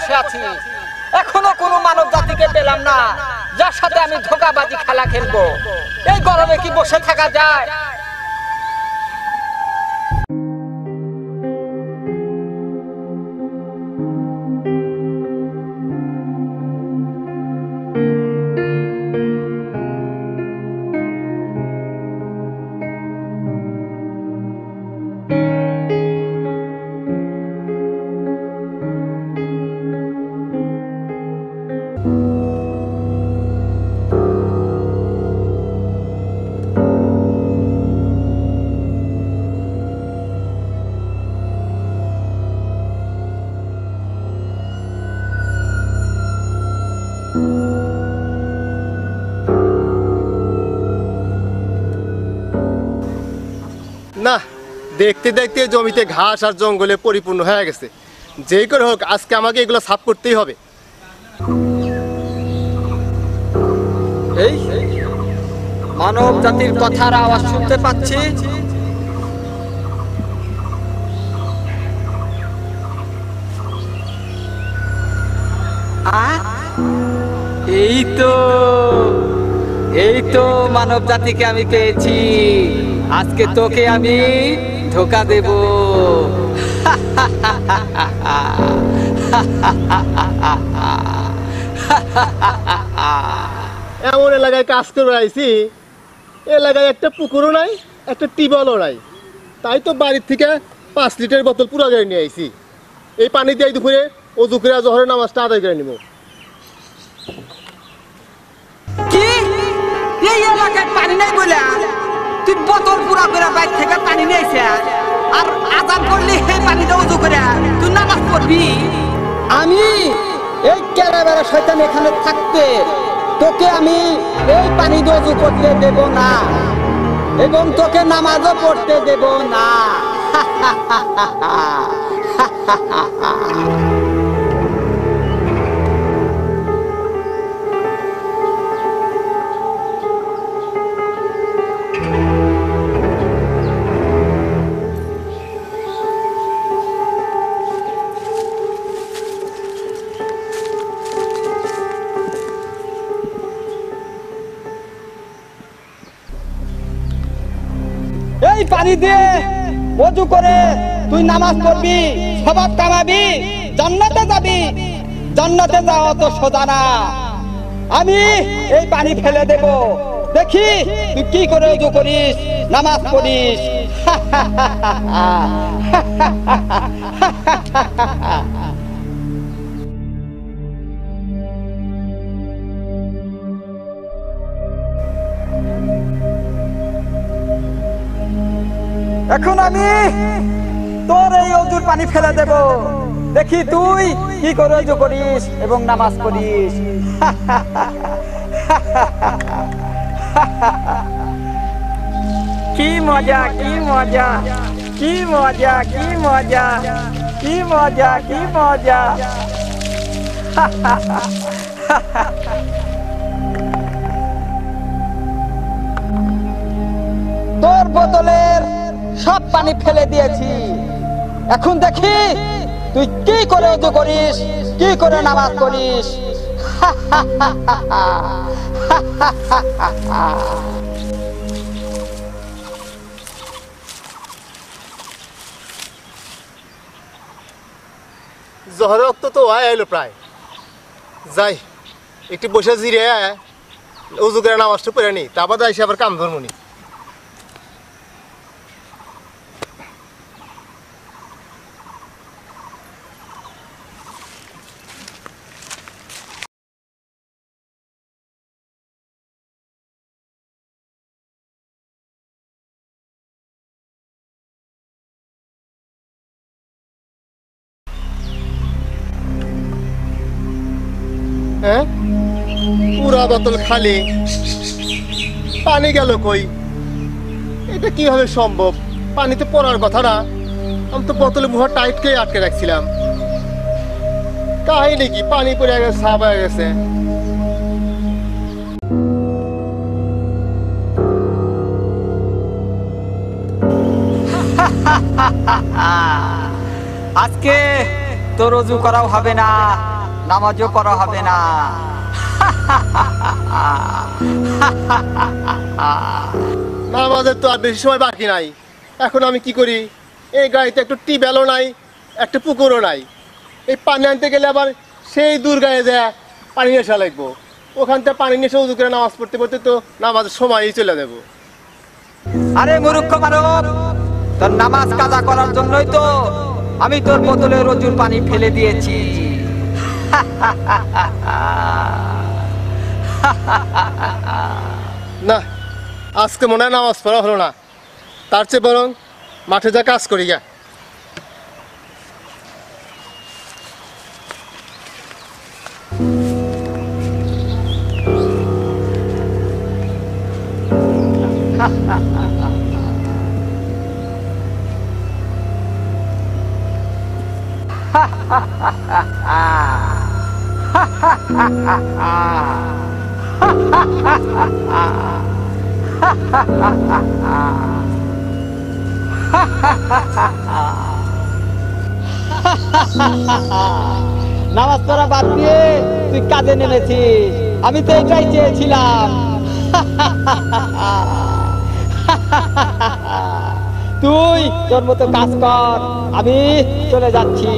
বসে আছি, এখনো কোনো মানব জাতিকে পেলাম না যার সাথে আমি ধোঁকাবাজি খেলা খেলবো। এই গরমে কি বসে থাকা যায়? না, দেখতে দেখতে জমিতে ঘাস আর জঙ্গলে পরিপূর্ণ হয়ে গেছে। যেই করে হোক আজকে আমাকে এগুলো সাফ করতেই হবে। এই মানব জাতির কথার আওয়াজ শুনতে পাচ্ছি। এই তো মানব জাতিকে আমি পেয়েছি। আজকে তোকে আমি ধোকা দেব। এমন এলাকায় কাজ করে আইছি, এলাকায় একটা পুকুরও নাই, একটা টিউবওয়েলও নাই। তাই তো বাড়ির থেকে 5 লিটার বোতল পুরো গাড়ি নিয়ে আইছি। এই পানি দিয়ে দুপুরে অজু করে জোহরের নামাজটা আদায় করে নিব। কি এই এলাকায় পানি নাই বলে তুই বোতল পুরা করে বাইরে থেকে পানি নিয়ে আইছিস, আর আযান করলি এই পানিতে ওযু করে তুই নামাজ পড়বি? আমি এই কেরাবেরা শয়তান এখানে থাকতে তোকে আমি এই পানি দিয়ে ওযু করতে দেব না, এবং তোকে নামাজও পড়তে দেব না। এই পানি দিয়ে ওযু করে তুই নামাজ পড়বি, সওয়াব কামাবি, জান্নাতে যাবি। জান্নাতে যাওয়া তো সোজা না। আমি এই পানি ফেলে দেব, দেখি তুই কি করে ওযু করিস, নামাজ পড়িস। এখন আমি তোর এই ওযুর পানি ফেলে দেব, দেখি তুই কি করে ওযু করিস এবং নামাজ পড়িস। কি মজা, কি মজা, কি মজা, কি মজা, কি মজা, কি মজা। তোর বোতলের সব পানি ফেলে দিয়েছি, এখন দেখি তুই কি করে ওযু করিস, কি করে নামাজ পড়িস। জোহর রক্ত তো আইলো প্রায়, যাই একটু বসে জিরে উজু করে নামাজটা পড়ে নি, তারপর যাইছি আবার কাম ধর্মনি। হ্যাঁ, পুরা বোতল খালি, পানি গেল কই? এটা কিভাবে সম্ভব? পানিতে পড়ার কথা না, আমি তো বোতলে মুখ টাইট করে আটকে রাখছিলাম। কাহিনী কি, পানি পড়ে গেছে, সাপ হয়ে গেছে। আজকে তোর ওযু করাও হবে না, নামাজও পড়া হবে না। নামাজের তো আর বেশি সময় বাকি নাই। এখন আমি কি করি? এই গাড়িতে একটু টিউবওয়েলও নাই, একটা পুকুরও নাই। এই পানি আনতে গেলে আবার সেই দূর গায়ে যায় পানি নেশা লাগবো। ওখান থেকে পানি নেশা উজু করে নামাজ পড়তে পড়তে তো নামাজের সময়ই চলে যাবো। আরে মূর্খ মানব, তোর নামাজ কাজা করার জন্যই তো আমি তোর বোতলে রজুর পানি ফেলে দিয়েছি। না, আজকে মনে হয় নামাজ পড়া হলো না। তার চেয়ে বরং মাঠে যা কাজ করি গা। নামাজ পড়া বাদ দিয়ে তুই কাজে নেমেছিস, আমি তো এটাই চেয়েছিলাম। তুই তোর মতো কাজ কর, আমি চলে যাচ্ছি।